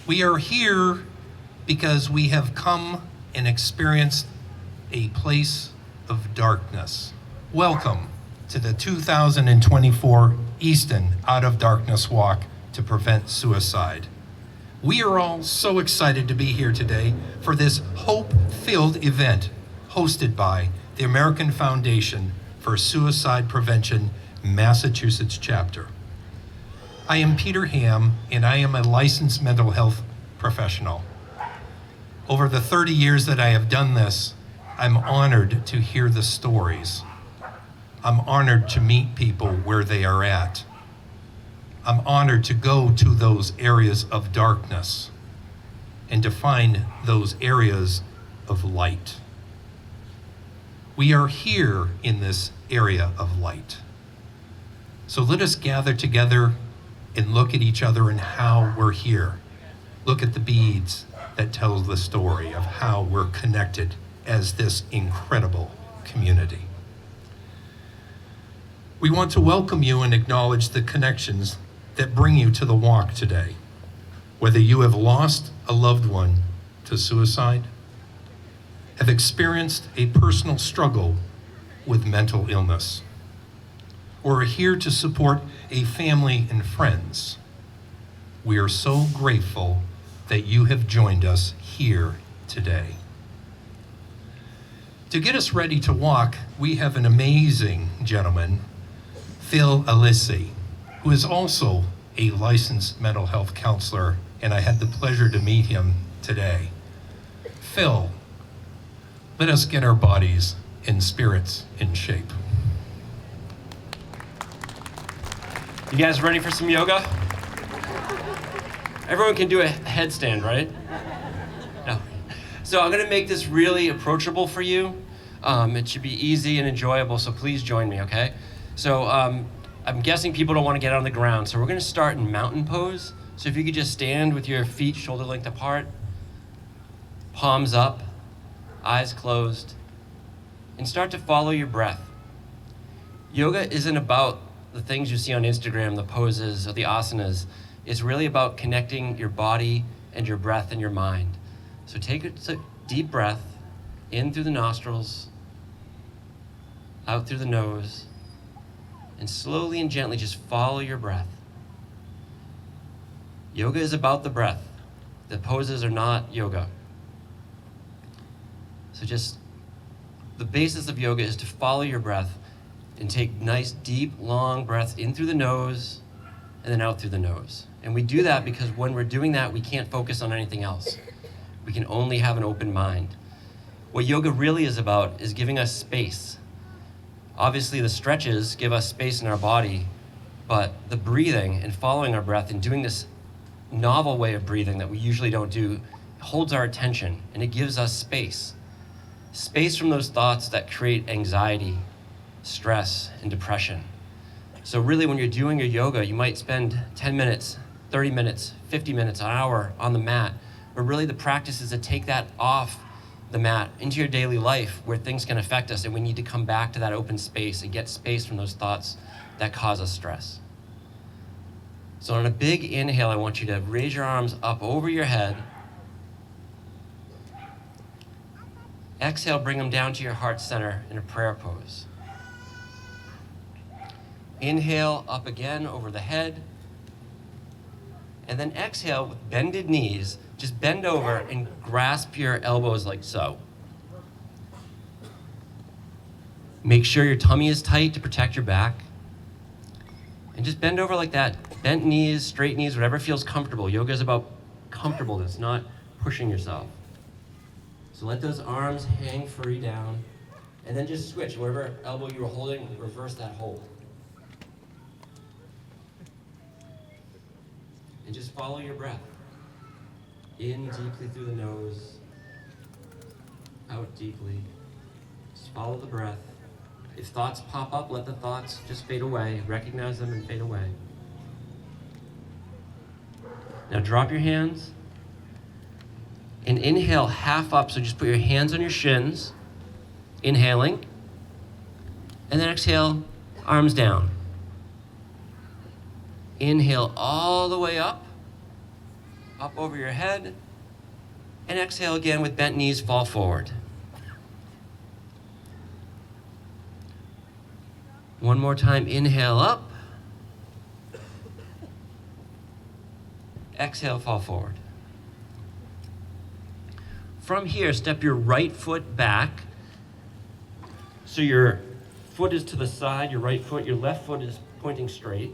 We are here because we have come and experienced a place of darkness. Welcome to the 2024 Easton Out of Darkness Walk to Prevent Suicide. We are all so excited to be here today for this hope-filled event hosted by the American Foundation for Suicide Prevention, Massachusetts chapter. I am Peter Ham, and I am a licensed mental health professional. Over the 30 years that I have done this, I'm honored to hear the stories. I'm honored to meet people where they are at. I'm honored to go to those areas of darkness and to find those areas of light. We are here in this area of light. So let us gather together and look at each other and how we're here. Look at the beads that tell the story of how we're connected as this incredible community. We want to welcome you and acknowledge the connections that bring you to the walk today. Whether you have lost a loved one to suicide, have experienced a personal struggle with mental illness, or are here to support a family and friends, we are so grateful that you have joined us here today. To get us ready to walk, we have an amazing gentleman, Phil Alissi, who is also a licensed mental health counselor, and I had the pleasure to meet him today. Phil, let us get our bodies and spirits in shape. You guys ready for some yoga? Everyone can do a headstand, right? No. So I'm gonna make this really approachable for you. It should be easy and enjoyable, so please join me, okay? So I'm guessing people don't wanna get on the ground, so we're gonna start in mountain pose. So if you could just stand with your feet shoulder length apart, palms up, eyes closed, and start to follow your breath. Yoga isn't about the things you see on Instagram, the poses or the asanas. It's really about connecting your body and your breath and your mind. So take a deep breath in through the nostrils, out through the nose, and slowly and gently just follow your breath. Yoga is about the breath. The poses are not yoga. So just the basis of yoga is to follow your breath and take nice, deep, long breaths in through the nose and then out through the nose. And we do that because when we're doing that, we can't focus on anything else. We can only have an open mind. What yoga really is about is giving us space. Obviously, the stretches give us space in our body, but the breathing and following our breath and doing this novel way of breathing that we usually don't do holds our attention, and it gives us space. Space from those thoughts that create anxiety, stress, and depression. So really, when you're doing your yoga, you might spend 10 minutes, 30 minutes, 50 minutes, an hour on the mat, but really the practice is to take that off the mat into your daily life where things can affect us, and we need to come back to that open space and get space from those thoughts that cause us stress. So on a big inhale, I want you to raise your arms up over your head. Exhale, bring them down to your heart center in a prayer pose. Inhale, up again over the head. And then exhale with bended knees. Just bend over and grasp your elbows like so. Make sure your tummy is tight to protect your back. And just bend over like that. Bent knees, straight knees, whatever feels comfortable. Yoga is about comfortableness, not pushing yourself. So let those arms hang free down. And then just switch. Whatever elbow you were holding, reverse that hold. And just follow your breath. In deeply through the nose, out deeply. Just follow the breath. If thoughts pop up, let the thoughts just fade away. Recognize them and fade away. Now drop your hands and inhale half up. So just put your hands on your shins, inhaling, and then exhale, arms down. Inhale all the way up. up over your head, and exhale again with bent knees, fall forward. One more time, inhale up. Exhale, fall forward. From here, step your right foot back. So your foot is to the side, your right foot, your left foot is pointing straight.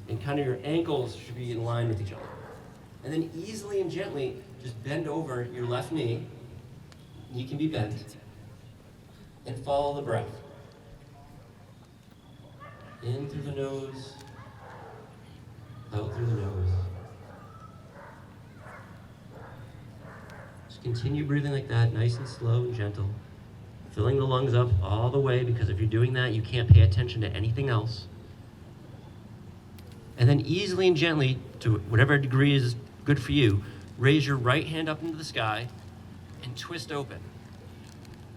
And kind of your ankles should be in line with each other. And then easily and gently, just bend over your left knee. Knee can be bent. And follow the breath. In through the nose, out through the nose. Just continue breathing like that, nice and slow and gentle. Filling the lungs up all the way, because if you're doing that, you can't pay attention to anything else. And then easily and gently, to whatever degree is good for you, raise your right hand up into the sky and twist open.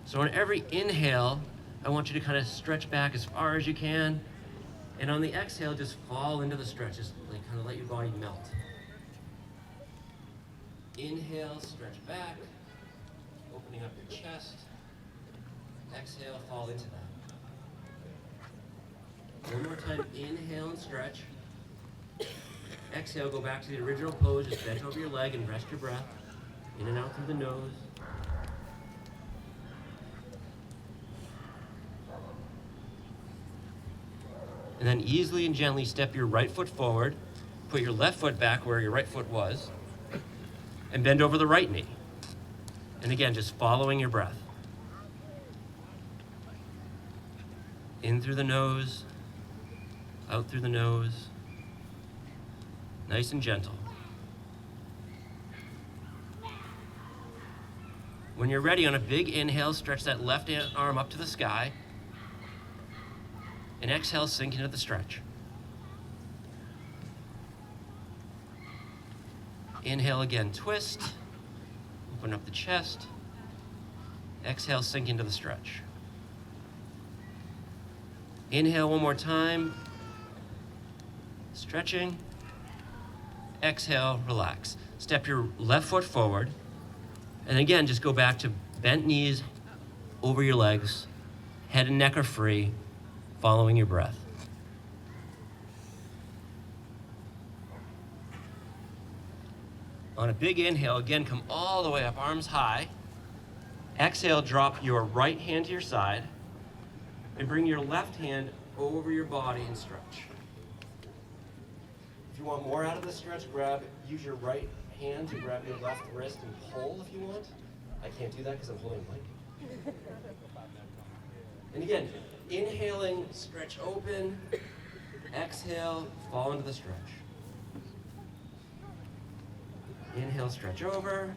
So on every inhale, I want you to kind of stretch back as far as you can. And on the exhale, just fall into the stretch. Just like kind of let your body melt. Inhale, stretch back, opening up your chest. Exhale, fall into that. One more time, inhale and stretch. Exhale, go back to the original pose, just bend over your leg and rest your breath. In and out through the nose. And then easily and gently step your right foot forward, put your left foot back where your right foot was, and bend over the right knee. And again, just following your breath. In through the nose, out through the nose. Nice and gentle. When you're ready, on a big inhale, stretch that left arm up to the sky. And exhale, sink into the stretch. Inhale again, twist. Open up the chest. Exhale, sink into the stretch. Inhale one more time. Stretching. Exhale, relax. Step your left foot forward. And again, just go back to bent knees over your legs. Head and neck are free, following your breath. On a big inhale, again, come all the way up, arms high. Exhale, drop your right hand to your side. And bring your left hand over your body and stretch. If you want more out of the stretch, use your right hand to grab your left wrist and pull if you want. I can't do that because I'm holding a mic. And again, inhaling, stretch open. Exhale, fall into the stretch. Inhale, stretch over.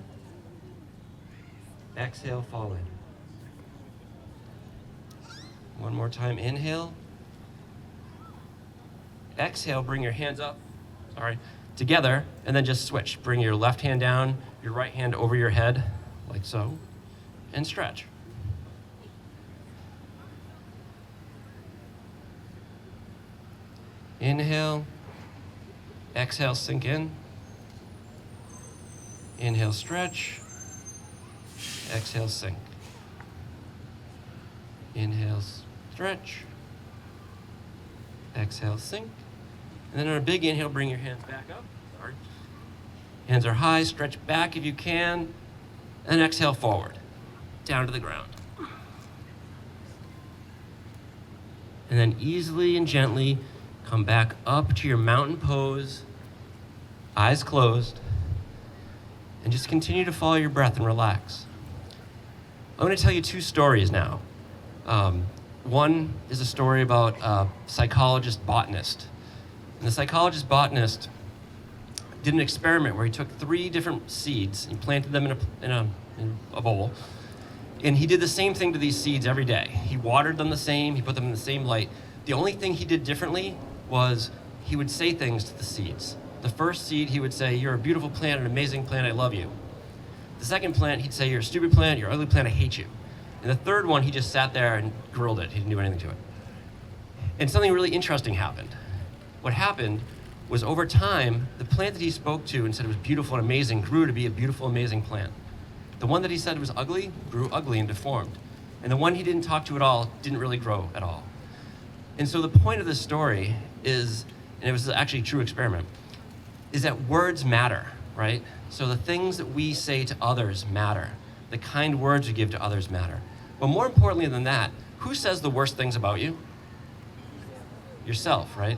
Exhale, fall in. One more time, inhale. Exhale, bring your hands up, together, and then just switch. Bring your left hand down, your right hand over your head, like so, and stretch. Inhale. Exhale, sink in. Inhale, stretch. Exhale, sink. Inhale, stretch. Exhale, sink. And then on a big inhale, bring your hands back up. Hands are high, stretch back if you can. And exhale forward, down to the ground. And then easily and gently come back up to your mountain pose, eyes closed, and just continue to follow your breath and relax. I'm going to tell you two stories now. One is a story about a psychologist botanist. And the psychologist botanist did an experiment where he took 3 different seeds and planted them in a bowl. And he did the same thing to these seeds every day. He watered them the same, he put them in the same light. The only thing he did differently was he would say things to the seeds. The first seed, he would say, "You're a beautiful plant, an amazing plant, I love you." The second plant, he'd say, "You're a stupid plant, you're an ugly plant, I hate you." And the third one, he just sat there and grilled it. He didn't do anything to it. And something really interesting happened. What happened was over time, the plant that he spoke to and said it was beautiful and amazing grew to be a beautiful, amazing plant. The one that he said was ugly grew ugly and deformed. And the one he didn't talk to at all didn't really grow at all. And so the point of this story is, and it was actually a true experiment, is that words matter, right? So the things that we say to others matter. The kind words we give to others matter. But more importantly than that, who says the worst things about you? Yourself, right?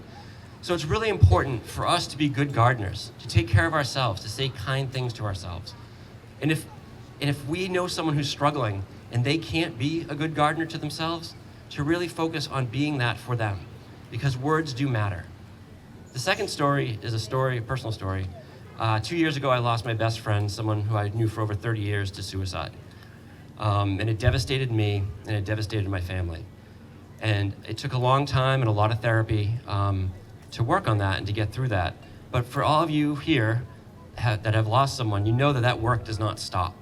So it's really important for us to be good gardeners, to take care of ourselves, to say kind things to ourselves. And if we know someone who's struggling and they can't be a good gardener to themselves, to really focus on being that for them, because words do matter. The second story is a personal story. 2 years ago, I lost my best friend, someone who I knew for over 30 years, to suicide. And it devastated me, and it devastated my family. And it took a long time and a lot of therapy to work on that and to get through that. But for all of you here that have lost someone, you know that work does not stop.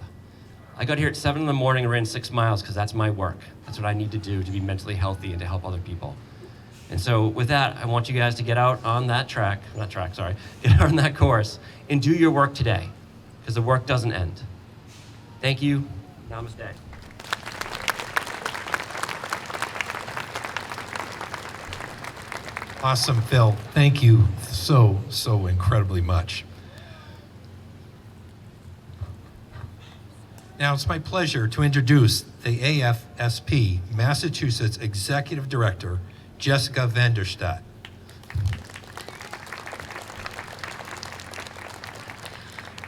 I got here at 7 in the morning and ran 6 miles because that's my work. That's what I need to do to be mentally healthy and to help other people. And so with that, I want you guys to get out on that get out on that course and do your work today, because the work doesn't end. Thank you. Namaste. Awesome, Phil. Thank you so incredibly much. Now it's my pleasure to introduce the AFSP Massachusetts Executive Director, Jessica Vanderstadt.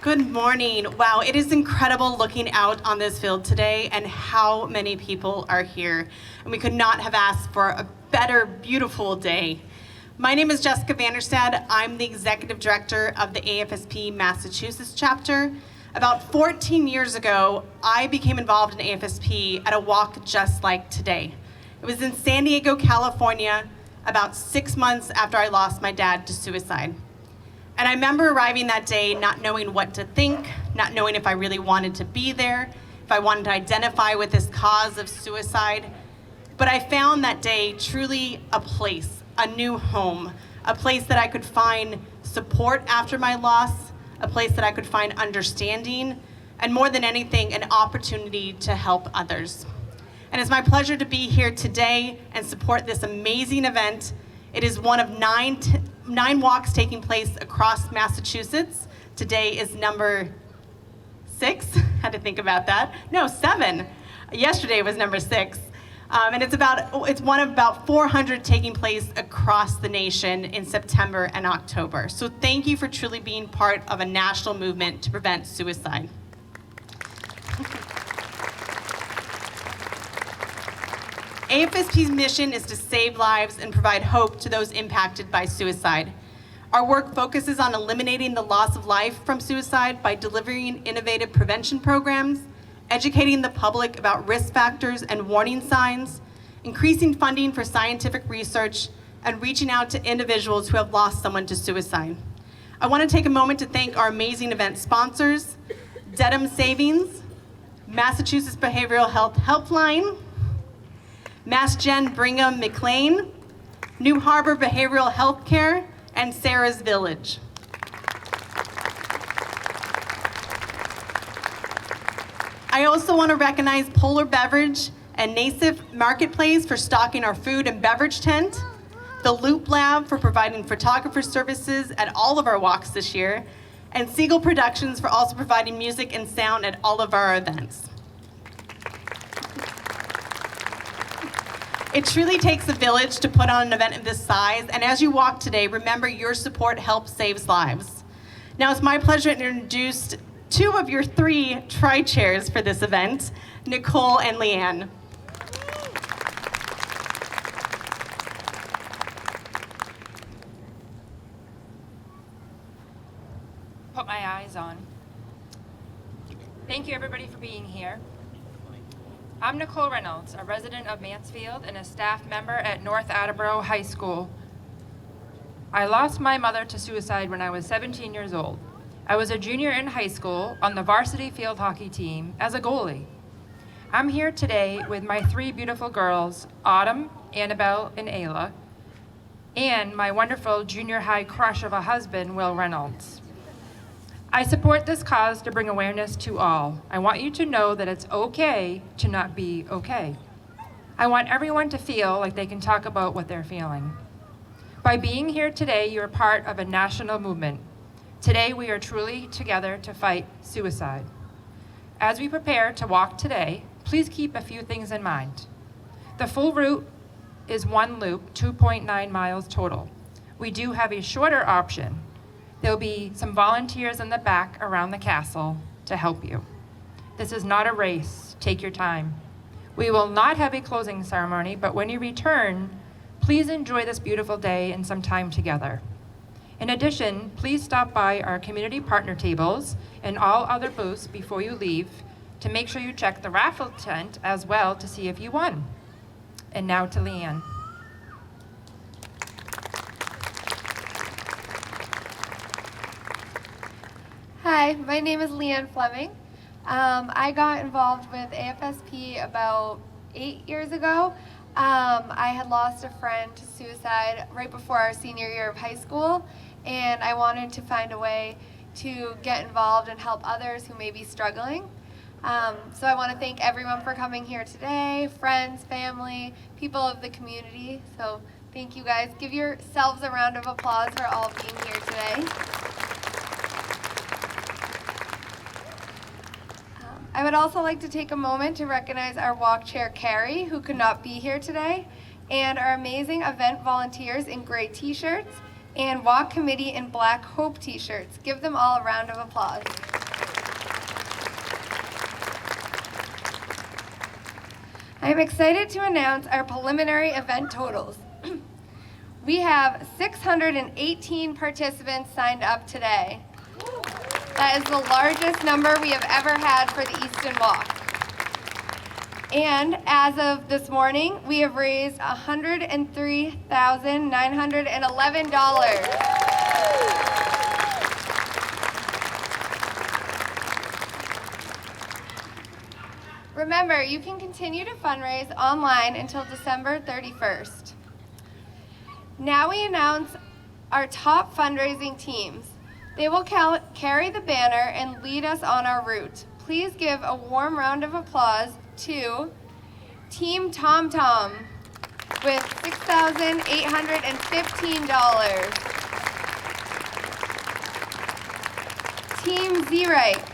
Good morning. Wow, it is incredible looking out on this field today and how many people are here. And we could not have asked for a better, beautiful day. My name is Jessica Vanderstadt. I'm the Executive Director of the AFSP Massachusetts chapter. About 14 years ago, I became involved in AFSP at a walk just like today. It was in San Diego, California, about 6 months after I lost my dad to suicide. And I remember arriving that day not knowing what to think, not knowing if I really wanted to be there, if I wanted to identify with this cause of suicide. But I found that day truly a place, a new home, a place that I could find support after my loss, a place that I could find understanding, and more than anything, an opportunity to help others. And it's my pleasure to be here today and support this amazing event. It is one of nine walks taking place across Massachusetts. Today is number 6. Had to think about that. No, 7. Yesterday was number 6. And it's one of about 400 taking place across the nation in September and October. So thank you for truly being part of a national movement to prevent suicide. AFSP's mission is to save lives and provide hope to those impacted by suicide. Our work focuses on eliminating the loss of life from suicide by delivering innovative prevention programs, educating the public about risk factors and warning signs, increasing funding for scientific research, and reaching out to individuals who have lost someone to suicide. I want to take a moment to thank our amazing event sponsors, Dedham Savings, Massachusetts Behavioral Health Helpline, Mass Gen Brigham McLean, New Harbor Behavioral Health Care, and Sarah's Village. I also want to recognize Polar Beverage and Nassif Marketplace for stocking our food and beverage tent, the Loop Lab for providing photographer services at all of our walks this year, and Siegel Productions for also providing music and sound at all of our events. It truly takes a village to put on an event of this size, and as you walk today, remember your support helps save lives. Now it's my pleasure to introduce 2 of your 3 tri-chairs for this event, Nicole and Leanne. Put my eyes on. Thank you everybody for being here. I'm Nicole Reynolds, a resident of Mansfield and a staff member at North Attleboro High School. I lost my mother to suicide when I was 17 years old. I was a junior in high school on the varsity field hockey team as a goalie. I'm here today with my 3 beautiful girls, Autumn, Annabelle, and Ayla, and my wonderful junior high crush of a husband, Will Reynolds. I support this cause to bring awareness to all. I want you to know that it's okay to not be okay. I want everyone to feel like they can talk about what they're feeling. By being here today, you're part of a national movement. Today, we are truly together to fight suicide. As we prepare to walk today, please keep a few things in mind. The full route is one loop, 2.9 miles total. We do have a shorter option. There'll be some volunteers in the back around the castle to help you. This is not a race. Take your time. We will not have a closing ceremony, but when you return, please enjoy this beautiful day and some time together. In addition, please stop by our community partner tables and all other booths before you leave to make sure you check the raffle tent as well to see if you won. And now to Leanne. Hi, my name is Leanne Fleming. I got involved with AFSP about 8 years ago. I had lost a friend to suicide right before our senior year of high school, and I wanted to find a way to get involved and help others who may be struggling. So I want to thank everyone for coming here today, friends, family, people of the community. So thank you guys. Give yourselves a round of applause for all being here today. I would also like to take a moment to recognize our walk chair, Carrie, who could not be here today, and our amazing event volunteers in gray t-shirts and walk committee in black hope t-shirts. Give them all a round of applause. I am excited to announce our preliminary event totals. We have 618 participants signed up today. That is the largest number we have ever had for the Easton Walk. And as of this morning, we have raised $103,911. Remember, you can continue to fundraise online until December 31st. Now we announce our top fundraising teams. They will carry the banner and lead us on our route. Please give a warm round of applause to Team Tom Tom with $6,815. Team Z-Right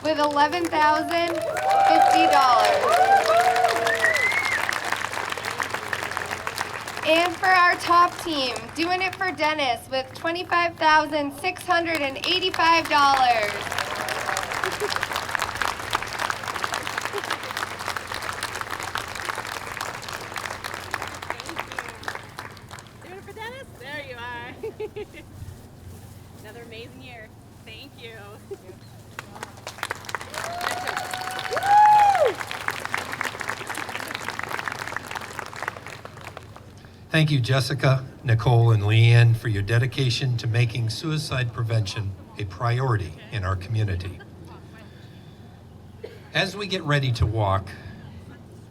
with $11,050. And for our top team, doing it for Dennis with $25,685. Doing it for Dennis? There you are. Another amazing year. Thank you. Thank you, Jessica, Nicole, and Leanne, for your dedication to making suicide prevention a priority in our community. As we get ready to walk,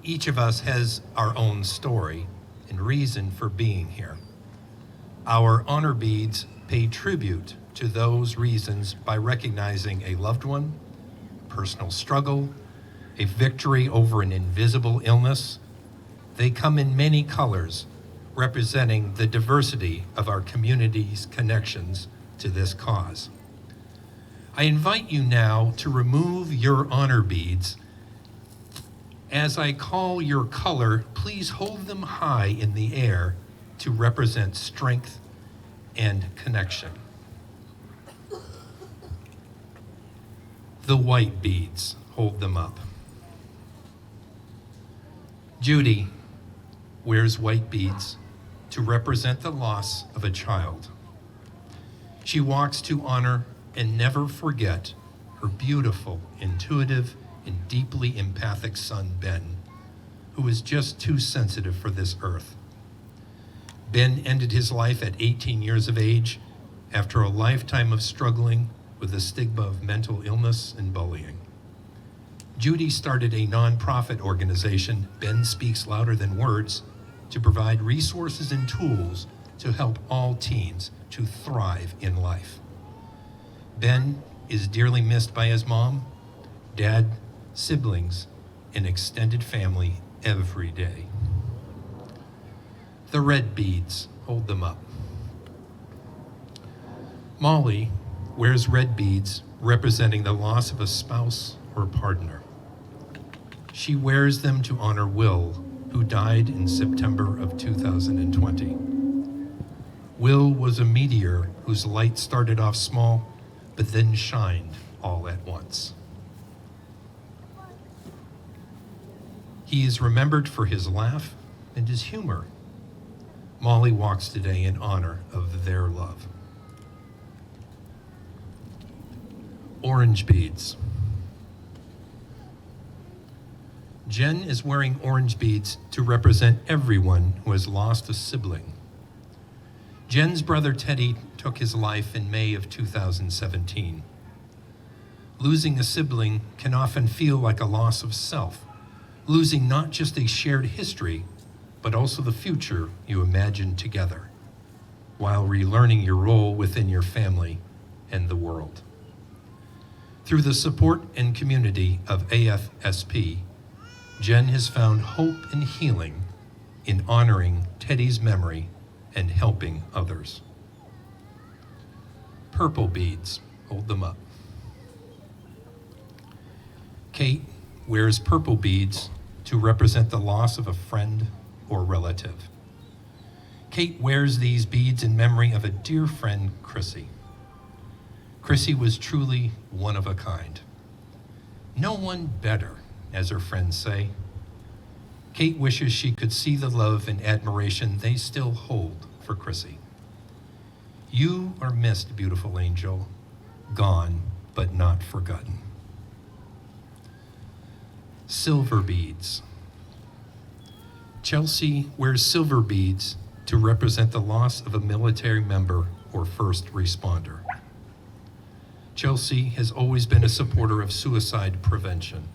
each of us has our own story and reason for being here. Our honor beads pay tribute to those reasons by recognizing a loved one, personal struggle, a victory over an invisible illness. They come in many colors, representing the diversity of our community's connections to this cause. I invite you now to remove your honor beads. As I call your color, please hold them high in the air to represent strength and connection. The white beads, hold them up. Judy wears white beads to represent the loss of a child. She walks to honor and never forget her beautiful, intuitive, and deeply empathic son, Ben, who is just too sensitive for this earth. Ben ended his life at 18 years of age after a lifetime of struggling with the stigma of mental illness and bullying. Judy started a nonprofit organization, Ben Speaks Louder Than Words, to provide resources and tools to help all teens to thrive in life. Ben is dearly missed by his mom, dad, siblings, and extended family every day. The red beads, hold them up. Molly wears red beads representing the loss of a spouse or partner. She wears them to honor Will, who died in September of 2020. Will was a meteor whose light started off small, but then shined all at once. He is remembered for his laugh and his humor. Molly walks today in honor of their love. Orange beads. Jen is wearing orange beads to represent everyone who has lost a sibling. Jen's brother Teddy took his life in May of 2017. Losing a sibling can often feel like a loss of self, losing not just a shared history, but also the future you imagined together, while relearning your role within your family and the world. Through the support and community of AFSP, Jen has found hope and healing in honoring Teddy's memory and helping others. Purple beads, hold them up. Kate wears purple beads to represent the loss of a friend or relative. Kate wears these beads in memory of a dear friend, Chrissy. Chrissy was truly one of a kind. No one better, as her friends say. Kate wishes she could see the love and admiration they still hold for Chrissy. You are missed, beautiful angel, gone but not forgotten. Silver beads. Chelsea wears silver beads to represent the loss of a military member or first responder. Chelsea has always been a supporter of suicide prevention.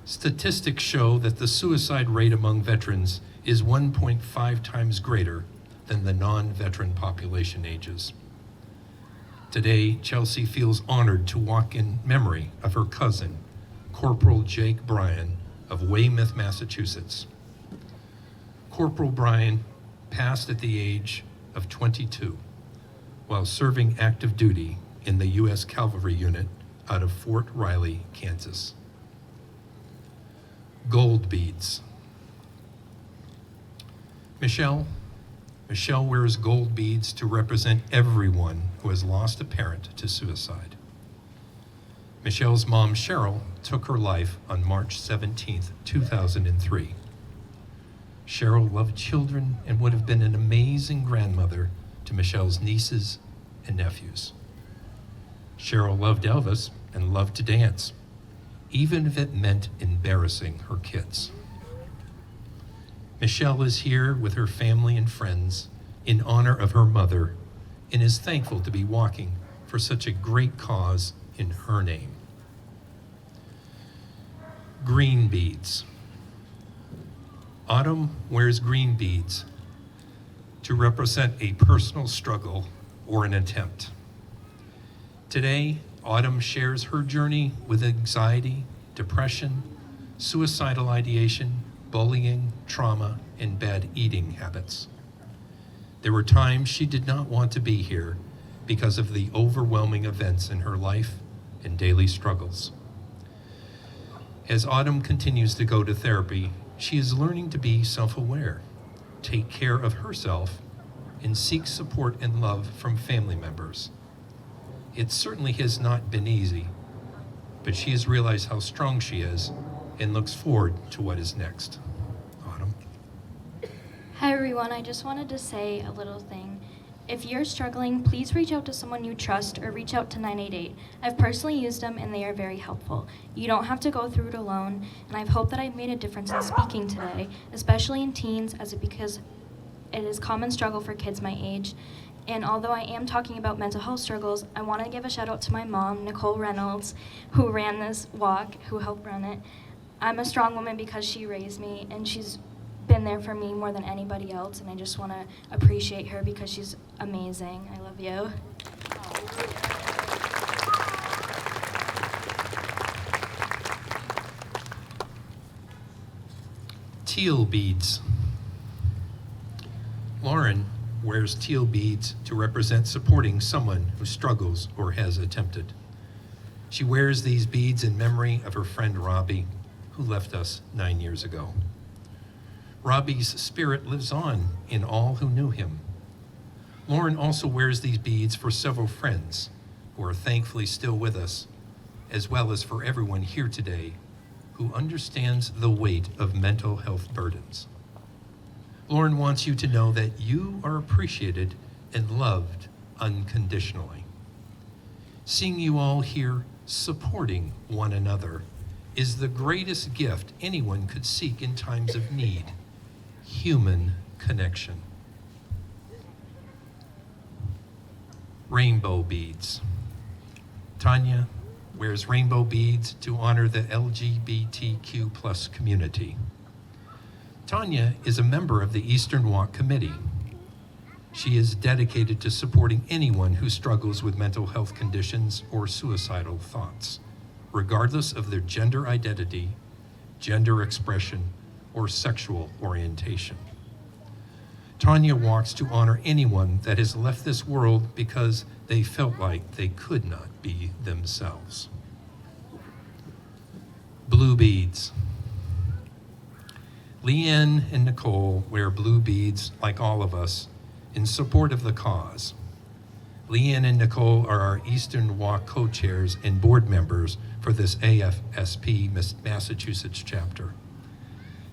Statistics show that the suicide rate among veterans is 1.5 times greater than the non-veteran population ages. Today, Chelsea feels honored to walk in memory of her cousin, Corporal Jake Bryan of Weymouth, Massachusetts. Corporal Bryan passed at the age of 22 while serving active duty in the U.S. Cavalry Unit out of Fort Riley, Kansas. Gold beads. Michelle wears gold beads to represent everyone who has lost a parent to suicide. Michelle's mom, Cheryl, took her life on March 17, 2003. Cheryl loved children and would have been an amazing grandmother to Michelle's nieces and nephews. Cheryl loved Elvis and loved to dance, even if it meant embarrassing her kids. Michelle is here with her family and friends in honor of her mother and is thankful to be walking for such a great cause in her name. Green beads. Autumn wears green beads to represent a personal struggle or an attempt. Today, Autumn shares her journey with anxiety, depression, suicidal ideation, bullying, trauma, and bad eating habits. There were times she did not want to be here because of the overwhelming events in her life and daily struggles. As Autumn continues to go to therapy, she is learning to be self-aware, take care of herself, and seek support and love from family members. It certainly has not been easy, but she has realized how strong she is and looks forward to what is next. Autumn. Hi everyone, I just wanted to say a little thing. If you're struggling, please reach out to someone you trust or reach out to 988. I've personally used them and they are very helpful. You don't have to go through it alone, and I've hoped that I've made a difference in speaking today, especially in teens, because it is a common struggle for kids my age. And although I am talking about mental health struggles, I want to give a shout out to my mom, Nicole Reynolds, who ran this walk, who helped run it. I'm a strong woman because she raised me, and she's been there for me more than anybody else, and I just want to appreciate her because she's amazing. I love you. Teal beads. Lauren wears teal beads to represent supporting someone who struggles or has attempted. She wears these beads in memory of her friend Robbie, who left us 9 years ago. Robbie's spirit lives on in all who knew him. Lauren also wears these beads for several friends who are thankfully still with us, as well as for everyone here today who understands the weight of mental health burdens. Lauren wants you to know that you are appreciated and loved unconditionally. Seeing you all here supporting one another is the greatest gift anyone could seek in times of need: human connection. Rainbow beads. Tanya wears rainbow beads to honor the LGBTQ+ community. Tanya is a member of the Eastern Walk Committee. She is dedicated to supporting anyone who struggles with mental health conditions or suicidal thoughts, regardless of their gender identity, gender expression, or sexual orientation. Tanya walks to honor anyone that has left this world because they felt like they could not be themselves. Blue beads. Leanne and Nicole wear blue beads, like all of us, in support of the cause. Leanne and Nicole are our Eastern Walk co-chairs and board members for this AFSP Massachusetts chapter.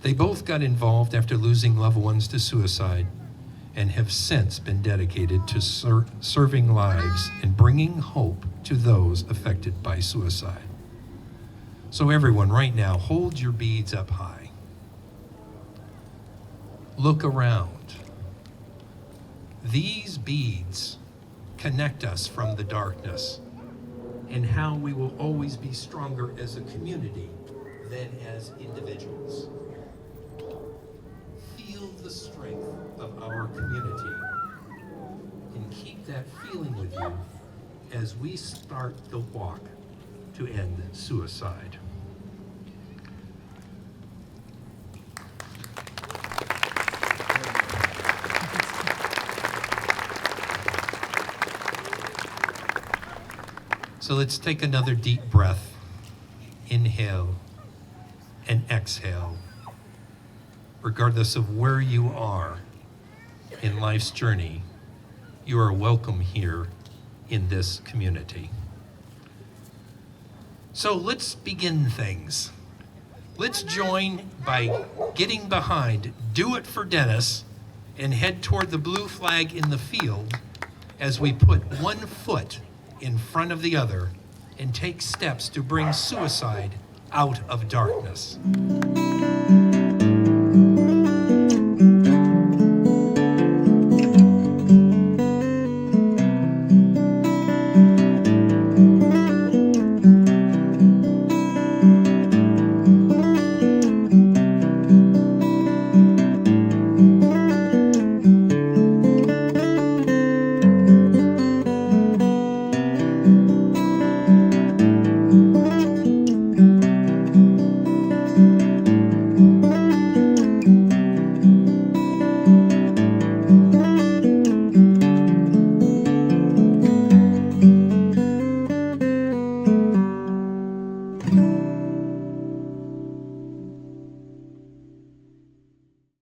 They both got involved after losing loved ones to suicide and have since been dedicated to serving lives and bringing hope to those affected by suicide. So everyone, right now, hold your beads up high. Look around. These beads connect us from the darkness and how we will always be stronger as a community than as individuals. Feel the strength of our community and keep that feeling with you as we start the walk to end suicide. So let's take another deep breath. Inhale and exhale. Regardless of where you are in life's journey, you are welcome here in this community. So let's begin things. Let's join by getting behind Do It for Dennis and head toward the blue flag in the field as we put one foot in front of the other and take steps to bring suicide out of darkness.